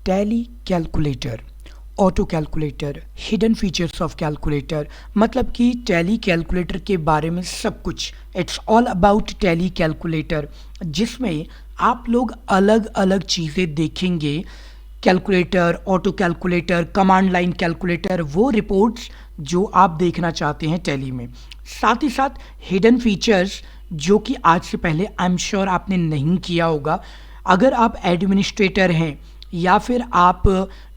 Tally calculator, auto calculator, hidden features of calculator, मतलब कि tally calculator के बारे में सब कुछ। It's all about tally calculator, जिसमें आप लोग अलग अलग चीज़ें देखेंगे। Calculator, auto calculator, command line calculator, वो रिपोर्ट्स जो आप देखना चाहते हैं टैली में। साथ ही साथ हिडन फीचर्स, जो कि आज से पहले आई एम श्योर आपने नहीं किया होगा। अगर आप एडमिनिस्ट्रेटर हैं या फिर आप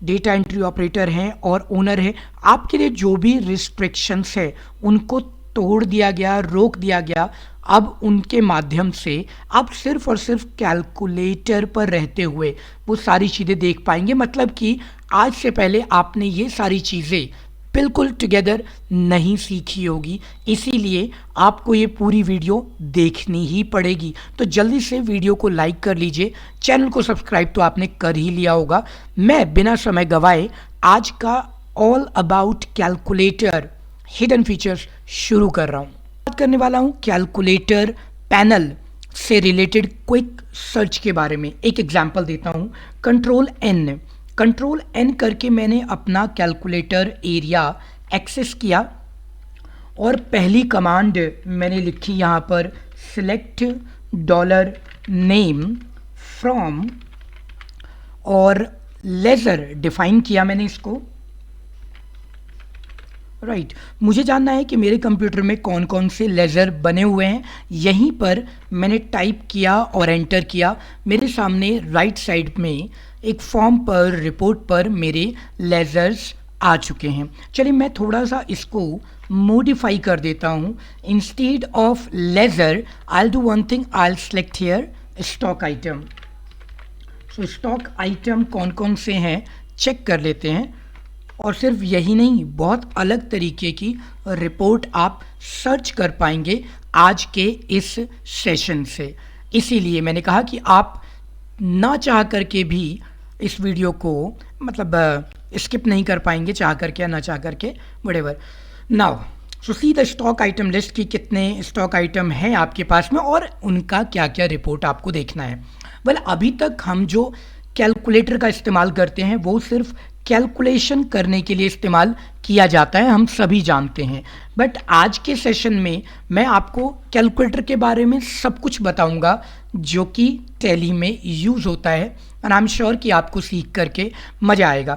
डेटा एंट्री ऑपरेटर हैं और ओनर हैं, आपके लिए जो भी रिस्ट्रिक्शंस है उनको तोड़ दिया गया, रोक दिया गया। अब उनके माध्यम से आप सिर्फ और सिर्फ कैलकुलेटर पर रहते हुए वो सारी चीज़ें देख पाएंगे। मतलब कि आज से पहले आपने ये सारी चीज़ें बिल्कुल टुगेदर नहीं सीखी होगी, इसीलिए आपको ये पूरी वीडियो देखनी ही पड़ेगी। तो जल्दी से वीडियो को लाइक कर लीजिए, चैनल को सब्सक्राइब तो आपने कर ही लिया होगा। मैं बिना समय गवाए आज का all about calculator hidden features शुरू कर रहा हूँ। बात करने वाला हूँ कैलकुलेटर पैनल से रिलेटेड क्विक सर्च के बारे में। एक एग्जाम्पल देता हूँ, कंट्रोल एन करके मैंने अपना कैलकुलेटर एरिया एक्सेस किया और पहली कमांड मैंने लिखी यहाँ पर, सिलेक्ट $नेम फ्रॉम, और लेज़र डिफाइन किया मैंने इसको। राइट, मुझे जानना है कि मेरे कंप्यूटर में कौन कौन से लेज़र बने हुए हैं। यहीं पर मैंने टाइप किया और एंटर किया। मेरे सामने राइट साइड में एक फॉर्म पर, रिपोर्ट पर मेरे लेज़र्स आ चुके हैं। चलिए मैं थोड़ा सा इसको मॉडिफाई कर देता हूँ। Instead of laser I will do one thing, I will select here stock item. So stock item कौन कौन से हैं चेक कर लेते हैं। और सिर्फ यही नहीं, बहुत अलग तरीके की रिपोर्ट आप सर्च कर पाएंगे आज के इस सेशन से। इसीलिए मैंने कहा कि आप ना चाह करके भी इस वीडियो को मतलब स्किप नहीं कर पाएंगे, चाह करके या ना चाह करके, whatever. Now so see the stock item list की कितने स्टॉक आइटम हैं आपके पास में और उनका क्या क्या रिपोर्ट आपको देखना है। वेल, अभी तक हम जो कैलकुलेटर का इस्तेमाल करते हैं वो सिर्फ कैलकुलेशन करने के लिए इस्तेमाल किया जाता है, हम सभी जानते हैं। बट आज के सेशन में मैं आपको कैलकुलेटर के बारे में सब कुछ बताऊंगा जो कि टैली में यूज़ होता है, और आई एम श्योर कि आपको सीख करके मज़ा आएगा।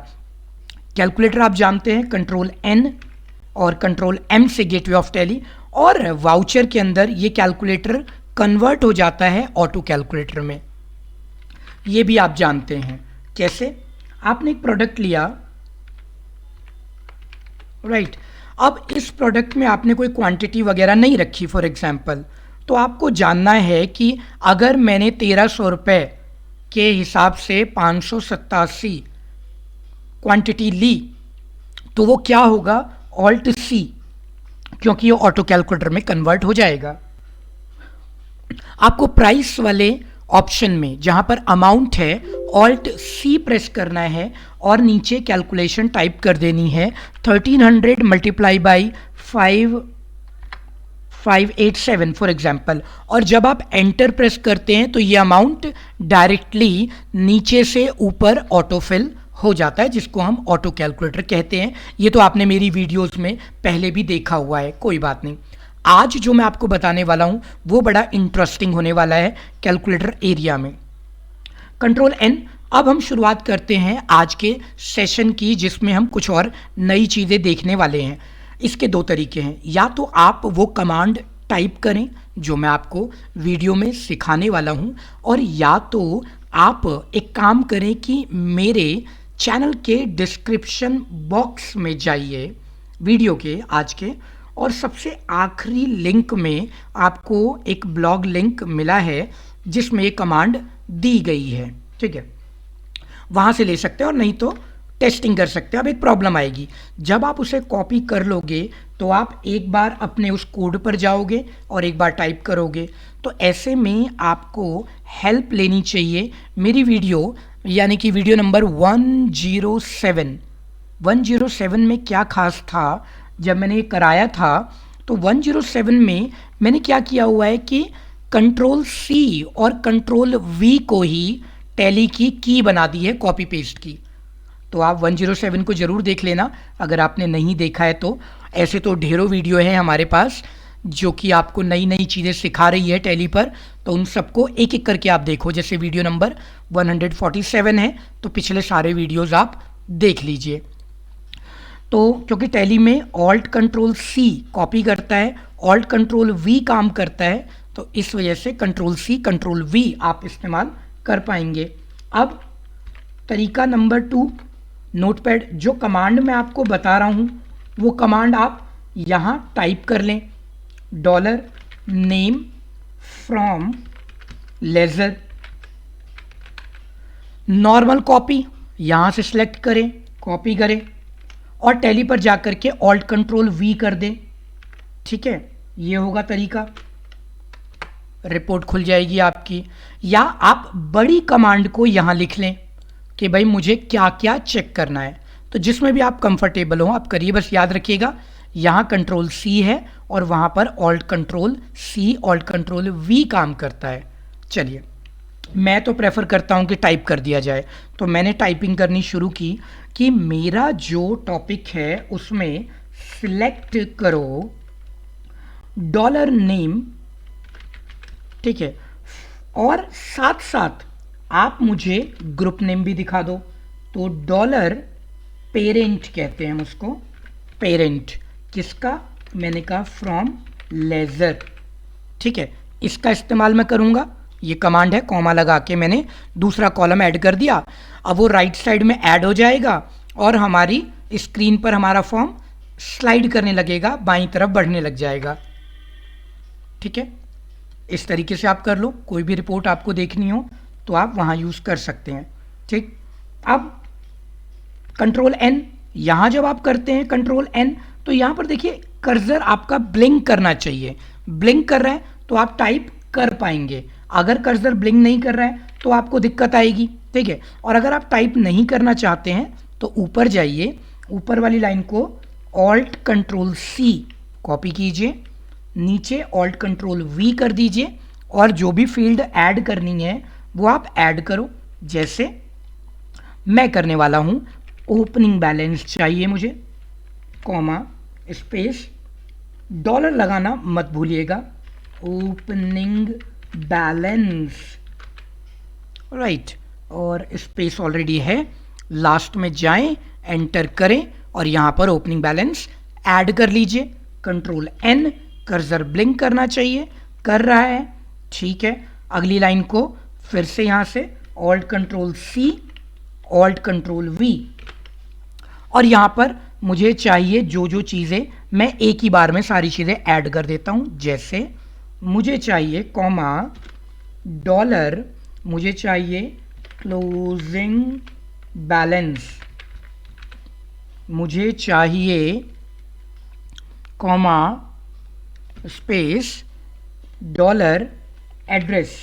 कैलकुलेटर आप जानते हैं, कंट्रोल एन और कंट्रोल एम से गेटवे ऑफ टैली, और वाउचर के अंदर ये कैलकुलेटर कन्वर्ट हो जाता है ऑटो कैलकुलेटर में। ये भी आप जानते हैं कैसे। आपने एक प्रोडक्ट लिया, राइट, अब इस प्रोडक्ट में आपने कोई क्वांटिटी वगैरह नहीं रखी फॉर एग्जांपल, तो आपको जानना है कि अगर मैंने 1300 रुपये के हिसाब से 587 क्वांटिटी ली तो वो क्या होगा, ऑल्ट सी, क्योंकि ये ऑटो कैलकुलेटर में कन्वर्ट हो जाएगा। आपको प्राइस वाले ऑप्शन में जहां पर अमाउंट है, ऑल्ट सी प्रेस करना है और नीचे कैलकुलेशन टाइप कर देनी है, 1300 मल्टीप्लाई बाई 5587 फॉर एग्जाम्पल। और जब आप एंटर प्रेस करते हैं तो ये अमाउंट डायरेक्टली नीचे से ऊपर ऑटोफिल हो जाता है, जिसको हम ऑटो कैलकुलेटर कहते हैं। ये तो आपने मेरी वीडियोस में पहले भी देखा हुआ है, कोई बात नहीं। आज जो मैं आपको बताने वाला हूं वो बड़ा इंटरेस्टिंग होने वाला है कैलकुलेटर एरिया में। Control N. अब हम शुरुआत करते हैं आज के सेशन की, जिसमें हम कुछ और नई चीज़ें देखने वाले हैं। इसके दो तरीके हैं, या तो आप वो कमांड टाइप करें जो मैं आपको वीडियो में सिखाने वाला हूं, और या तो आप एक काम करें कि मेरे चैनल के डिस्क्रिप्शन बॉक्स में जाइए वीडियो के आज के, और सबसे आखिरी लिंक में आपको एक ब्लॉग लिंक मिला है जिसमें ये कमांड दी गई है, ठीक है, वहाँ से ले सकते हैं, और नहीं तो टेस्टिंग कर सकते हैं। अब एक प्रॉब्लम आएगी, जब आप उसे कॉपी कर लोगे तो आप एक बार अपने उस कोड पर जाओगे और एक बार टाइप करोगे, तो ऐसे में आपको हेल्प लेनी चाहिए मेरी वीडियो, यानी कि वीडियो नंबर 107। 107 में क्या खास था, जब मैंने ये कराया था तो 107 में मैंने क्या किया हुआ है कि कंट्रोल सी और कंट्रोल वी को ही टैली की की बना दी है कॉपी पेस्ट की। तो आप 107 को ज़रूर देख लेना अगर आपने नहीं देखा है तो। ऐसे तो ढेरों वीडियो हैं हमारे पास जो कि आपको नई नई चीज़ें सिखा रही है टैली पर, तो उन सबको एक एक करके आप देखो। जैसे वीडियो नंबर 147 है तो पिछले सारे वीडियोज़ आप देख लीजिए। तो क्योंकि टैली में ऑल्ट कंट्रोल सी कॉपी करता है, ऑल्ट कंट्रोल वी काम करता है, तो इस वजह से कंट्रोल सी कंट्रोल वी आप इस्तेमाल कर पाएंगे। अब तरीका नंबर 2, नोटपैड, जो कमांड मैं आपको बता रहा हूँ वो कमांड आप यहाँ टाइप कर लें। $name from ledger, normal copy यहाँ से सिलेक्ट करें, कॉपी करें और टैली पर जाकर के ऑल्ट कंट्रोल वी कर दें। ठीक है, ये होगा तरीका, रिपोर्ट खुल जाएगी आपकी। या आप बड़ी कमांड को यहाँ लिख लें कि भाई मुझे क्या क्या चेक करना है, तो जिसमें भी आप कंफर्टेबल हो आप करिए। बस याद रखिएगा यहाँ कंट्रोल सी है और वहाँ पर alt control C alt control V काम करता है। चलिए, मैं तो प्रेफर करता हूँ कि टाइप कर दिया जाए, तो मैंने टाइपिंग करनी शुरू की कि मेरा जो टॉपिक है उसमें सिलेक्ट करो $name, ठीक है, और साथ साथ आप मुझे ग्रुप नेम भी दिखा दो। तो $पेरेंट कहते हैं हम उसको, पेरेंट किसका, मैंने कहा फ्रॉम लेजर। ठीक है, इसका इस्तेमाल मैं करूँगा। ये कमांड है, कॉमा लगा के मैंने दूसरा कॉलम ऐड कर दिया। अब वो राइट साइड में ऐड हो जाएगा और हमारी स्क्रीन पर हमारा फॉर्म स्लाइड करने लगेगा, बाईं तरफ बढ़ने लग जाएगा। ठीक है, इस तरीके से आप कर लो। कोई भी रिपोर्ट आपको देखनी हो तो आप वहाँ यूज़ कर सकते हैं। ठीक, अब कंट्रोल एन, यहाँ जब आप करते हैं कंट्रोल एन तो यहाँ पर देखिए कर्सर आपका ब्लिंक करना चाहिए। ब्लिंक कर रहा है तो आप टाइप कर पाएंगे, अगर कर्सर ब्लिंक नहीं कर रहा है तो आपको दिक्कत आएगी। ठीक है, और अगर आप टाइप नहीं करना चाहते हैं तो ऊपर जाइए, ऊपर वाली लाइन को ऑल्ट कंट्रोल सी कॉपी कीजिए, नीचे ऑल्ट कंट्रोल वी कर दीजिए और जो भी फील्ड ऐड करनी है वो आप ऐड करो। जैसे मैं करने वाला हूँ ओपनिंग बैलेंस चाहिए मुझे, कॉमा स्पेस, डॉलर लगाना मत भूलिएगा, ओपनिंग बैलेंस, राइट, और स्पेस ऑलरेडी है। लास्ट में जाएं, एंटर करें और यहाँ पर ओपनिंग बैलेंस ऐड कर लीजिए। कंट्रोल एन, कर्सर ब्लिंक करना चाहिए, कर रहा है। ठीक है, अगली लाइन को फिर से यहाँ से alt control C alt control V, और यहाँ पर मुझे चाहिए जो जो चीज़ें, मैं एक ही बार में सारी चीज़ें ऐड कर देता हूँ। जैसे मुझे चाहिए कॉमा डॉलर, मुझे चाहिए क्लोजिंग बैलेंस, मुझे चाहिए कॉमा स्पेस डॉलर एड्रेस,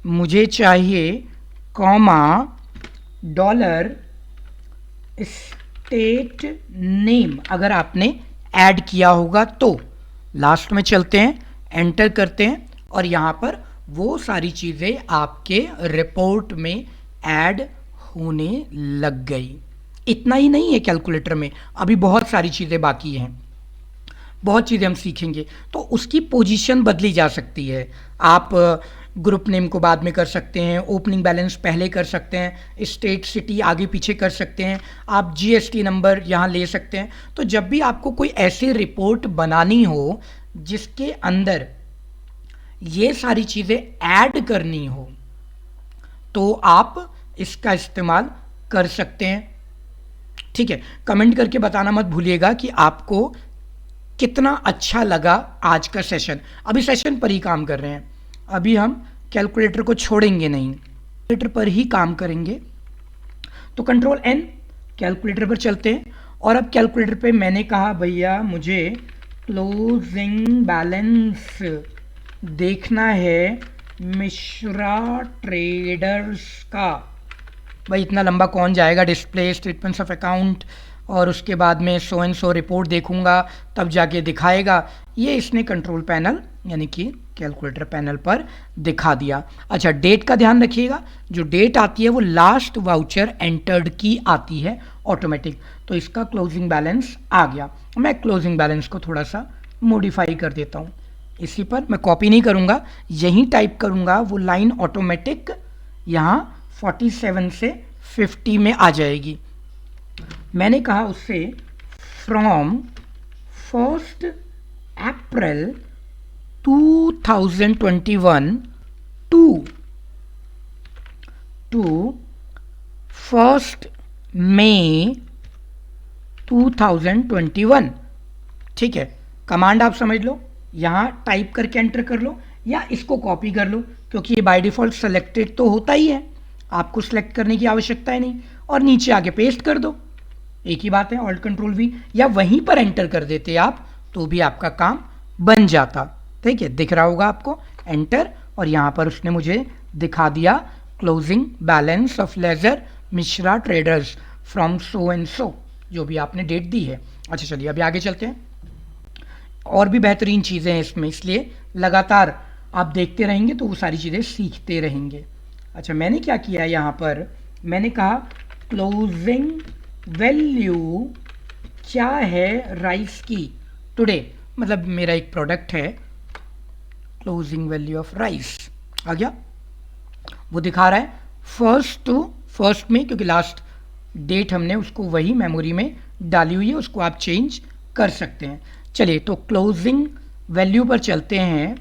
मुझे चाहिए कॉमा डॉलर स्टेट नेम, अगर आपने ऐड किया होगा तो। लास्ट में चलते हैं, एंटर करते हैं और यहाँ पर वो सारी चीज़ें आपके रिपोर्ट में ऐड होने लग गई। इतना ही नहीं है कैलकुलेटर में, अभी बहुत सारी चीज़ें बाकी हैं, बहुत चीज़ें हम सीखेंगे। तो उसकी पोजीशन बदली जा सकती है। आप ग्रुप नेम को बाद में कर सकते हैं, ओपनिंग बैलेंस पहले कर सकते हैं, स्टेट सिटी आगे पीछे कर सकते हैं, आप जीएसटी नंबर यहाँ ले सकते हैं। तो जब भी आपको कोई ऐसी रिपोर्ट बनानी हो जिसके अंदर ये सारी चीज़ें ऐड करनी हो तो आप इसका इस्तेमाल कर सकते हैं। ठीक है, कमेंट करके बताना मत भूलिएगा कि आपको कितना अच्छा लगा आज का सेशन। अभी सेशन पर ही काम कर रहे हैं, अभी हम कैलकुलेटर को छोड़ेंगे नहीं, कैलकुलेटर पर ही काम करेंगे। तो कंट्रोल एन, कैलकुलेटर पर चलते हैं और अब कैलकुलेटर पे मैंने कहा भैया मुझे क्लोजिंग बैलेंस देखना है मिश्रा ट्रेडर्स का। भाई इतना लंबा कौन जाएगा, डिस्प्ले स्टेटमेंट्स ऑफ अकाउंट और उसके बाद में सो एंड सो रिपोर्ट देखूंगा तब जाके दिखाएगा। ये इसने कंट्रोल पैनल यानी कि कैलकुलेटर पैनल पर दिखा दिया। अच्छा, डेट का ध्यान रखिएगा, जो डेट आती है वो लास्ट वाउचर एंटर्ड की आती है ऑटोमेटिक। तो इसका क्लोजिंग बैलेंस आ गया। मैं क्लोजिंग बैलेंस को थोड़ा सा मॉडिफाई कर देता हूँ। इसी पर मैं कॉपी नहीं करूँगा, यहीं टाइप करूँगा, वो लाइन ऑटोमेटिक यहाँ 47 से 50 में आ जाएगी। मैंने कहा उससे फ्रॉम 1 अप्रैल 2021 टू 1 मई 2021। ठीक है, कमांड आप समझ लो, यहाँ टाइप करके एंटर कर लो या इसको कॉपी कर लो, क्योंकि ये बाय डिफ़ॉल्ट सेलेक्टेड तो होता ही है, आपको सिलेक्ट करने की आवश्यकता है नहीं, और नीचे आके पेस्ट कर दो, एक ही बात है, ऑल्ट कंट्रोल वी, या वहीं पर एंटर कर देते आप तो भी आपका काम बन जाता। ठीक है, दिख रहा होगा आपको एंटर, और यहाँ पर उसने मुझे दिखा दिया closing balance of ledger Mishra traders from so and so, जो भी आपने डेट दी है। अच्छा चलिए अभी आगे चलते हैं, और भी बेहतरीन चीज़ें हैं इसमें, इसलिए लगातार आप देखते रहेंगे तो वो सारी चीज़ें सीखते रहेंगे। अच्छा, मैंने क्या किया यहाँ पर, मैंने कहा क्लोजिंग वैल्यू क्या है राइस की टुडे, मतलब मेरा एक प्रोडक्ट है, क्लोजिंग वैल्यू ऑफ राइस आ गया, वो दिखा रहा है 1 to 1 में, क्योंकि लास्ट डेट हमने उसको वही मेमोरी में डाली हुई है, उसको आप चेंज कर सकते हैं। चलिए तो क्लोजिंग वैल्यू पर चलते हैं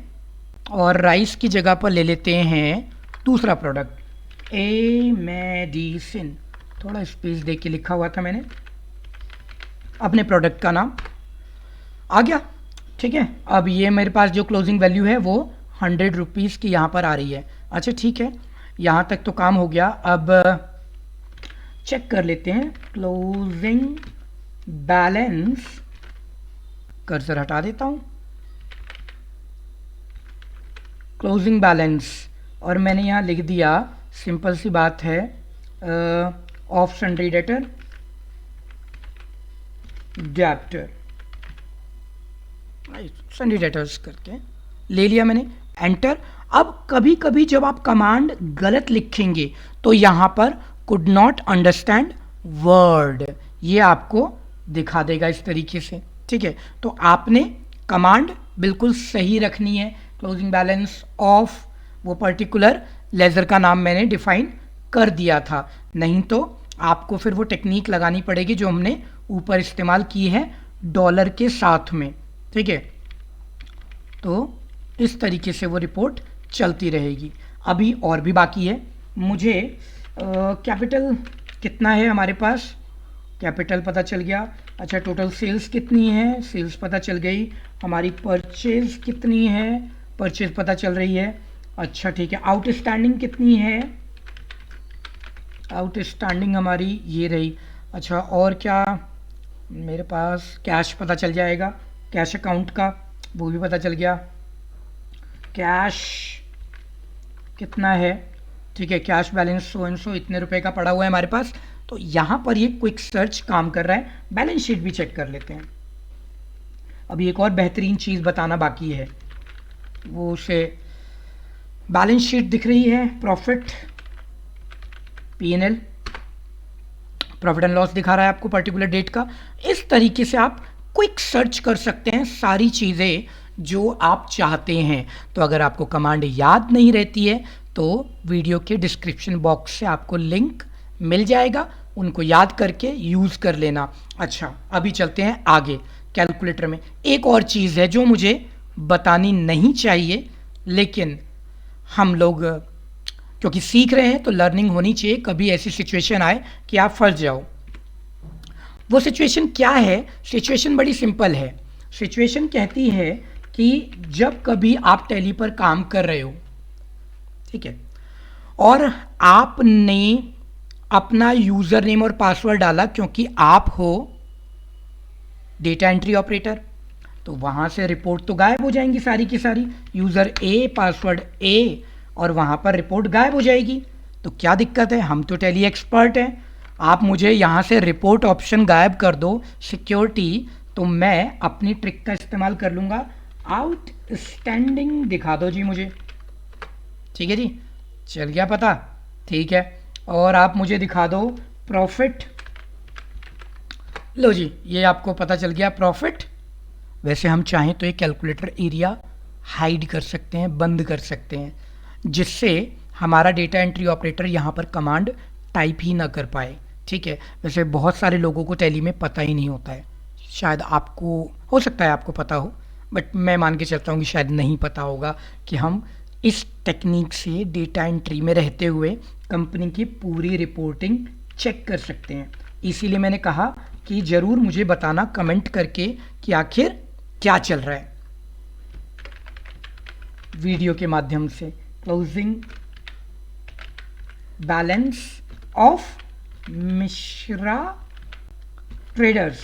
और राइस की जगह पर ले लेते हैं दूसरा प्रोडक्ट ए मेडिसिन, थोड़ा स्पेस दे के लिखा हुआ था मैंने, अपने प्रोडक्ट का नाम आ गया। ठीक है, अब ये मेरे पास जो क्लोजिंग वैल्यू है वो 100 रुपीज़ की यहाँ पर आ रही है। अच्छा ठीक है, यहाँ तक तो काम हो गया। अब चेक कर लेते हैं क्लोजिंग बैलेंस, कर्सर हटा देता हूँ, क्लोजिंग बैलेंस, और मैंने यहाँ लिख दिया, सिंपल सी बात है, of sundry debtor debtor, sundry debtors करके ले लिया मैंने, एंटर। अब कभी कभी जब आप कमांड गलत लिखेंगे तो यहाँ पर कुड नॉट अंडरस्टैंड वर्ड, ये आपको दिखा देगा इस तरीके से। ठीक है, तो आपने कमांड बिल्कुल सही रखनी है। क्लोजिंग बैलेंस ऑफ वो पर्टिकुलर लेज़र का नाम मैंने डिफाइन कर दिया था, नहीं तो आपको फिर वो टेक्निक लगानी पड़ेगी जो हमने ऊपर इस्तेमाल की है डॉलर के साथ में। ठीक है, तो इस तरीके से वो रिपोर्ट चलती रहेगी। अभी और भी बाकी है, मुझे कैपिटल कितना है हमारे पास, कैपिटल पता चल गया। अच्छा, टोटल सेल्स कितनी है, सेल्स पता चल गई। हमारी परचेज कितनी है, परचेज पता चल रही है। अच्छा ठीक है, आउटस्टैंडिंग कितनी है, आउटस्टैंडिंग हमारी ये रही। अच्छा, और क्या मेरे पास, कैश पता चल जाएगा, कैश अकाउंट का वो भी पता चल गया, कैश कितना है। ठीक है, कैश बैलेंस सो एंड सो इतने रुपए का पड़ा हुआ है हमारे पास। तो यहाँ पर ये क्विक सर्च काम कर रहा है। बैलेंस शीट भी चेक कर लेते हैं। अभी एक और बेहतरीन चीज़ बताना बाकी है, वो उसे बैलेंस शीट दिख रही है, profit P&L, profit and loss दिखा रहा है आपको पर्टिकुलर डेट का। इस तरीके से आप क्विक सर्च कर सकते हैं सारी चीज़ें जो आप चाहते हैं। तो अगर आपको कमांड याद नहीं रहती है तो वीडियो के डिस्क्रिप्शन बॉक्स से आपको लिंक मिल जाएगा, उनको याद करके यूज़ कर लेना। अच्छा, अभी चलते हैं आगे। कैलकुलेटर में एक और चीज़ है जो मुझे बतानी नहीं चाहिए, लेकिन हम लोग क्योंकि सीख रहे हैं तो लर्निंग होनी चाहिए, कभी ऐसी सिचुएशन आए कि आप फंस जाओ। वो सिचुएशन क्या है, सिचुएशन बड़ी सिंपल है। सिचुएशन कहती है कि जब कभी आप टैली पर काम कर रहे हो, ठीक है, और आपने अपना यूज़र नेम और पासवर्ड डाला क्योंकि आप हो डेटा एंट्री ऑपरेटर, तो वहाँ से रिपोर्ट तो गायब हो जाएंगी सारी की सारी, यूज़र ए पासवर्ड ए, और वहाँ पर रिपोर्ट गायब हो जाएगी। तो क्या दिक्कत है, हम तो टैली एक्सपर्ट हैं। आप मुझे यहाँ से रिपोर्ट ऑप्शन गायब कर दो सिक्योरिटी, तो मैं अपनी ट्रिक का इस्तेमाल कर लूँगा, आउटस्टैंडिंग दिखा दो जी मुझे। ठीक है जी, चल गया पता। ठीक है, और आप मुझे दिखा दो प्रॉफिट। लो जी, ये आपको पता चल गया प्रॉफिट। वैसे हम चाहें तो ये कैलकुलेटर एरिया हाइड कर सकते हैं, बंद कर सकते हैं, जिससे हमारा डेटा एंट्री ऑपरेटर यहाँ पर कमांड टाइप ही ना कर पाए। ठीक है, वैसे बहुत सारे लोगों को टैली में पता ही नहीं होता है, शायद आपको हो सकता है आपको पता हो, बट मैं मान के चलता हूँ कि शायद नहीं पता होगा कि हम इस टेक्निक से डेटा एंट्री में रहते हुए कंपनी की पूरी रिपोर्टिंग चेक कर सकते हैं। इसीलिए मैंने कहा कि ज़रूर मुझे बताना कमेंट करके कि आखिर क्या चल रहा है वीडियो के माध्यम से। Closing balance of Mishra traders.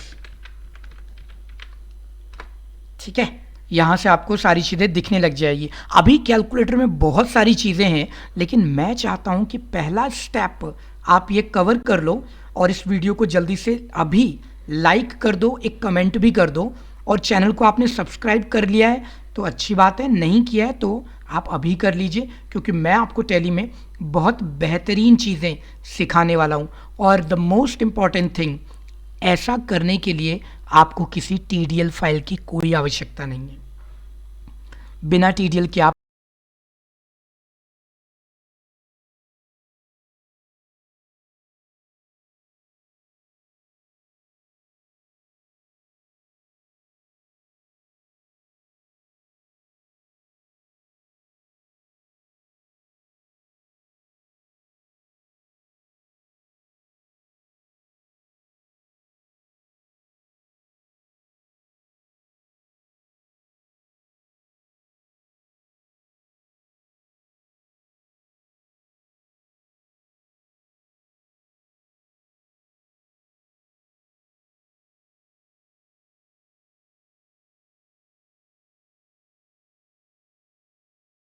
ठीक है, यहाँ से आपको सारी चीज़ें दिखने लग जाएगी। अभी कैलकुलेटर में बहुत सारी चीज़ें हैं, लेकिन मैं चाहता हूँ कि पहला स्टेप आप ये कवर कर लो, और इस वीडियो को जल्दी से अभी लाइक कर दो, एक कमेंट भी कर दो, और चैनल को आपने सब्सक्राइब कर लिया है तो अच्छी बात है, नहीं किया है तो आप अभी कर लीजिए, क्योंकि मैं आपको टैली में बहुत बेहतरीन चीज़ें सिखाने वाला हूँ। और द मोस्ट इम्पॉर्टेंट थिंग, ऐसा करने के लिए आपको किसी TDL फाइल की कोई आवश्यकता नहीं है। बिना TDL के आप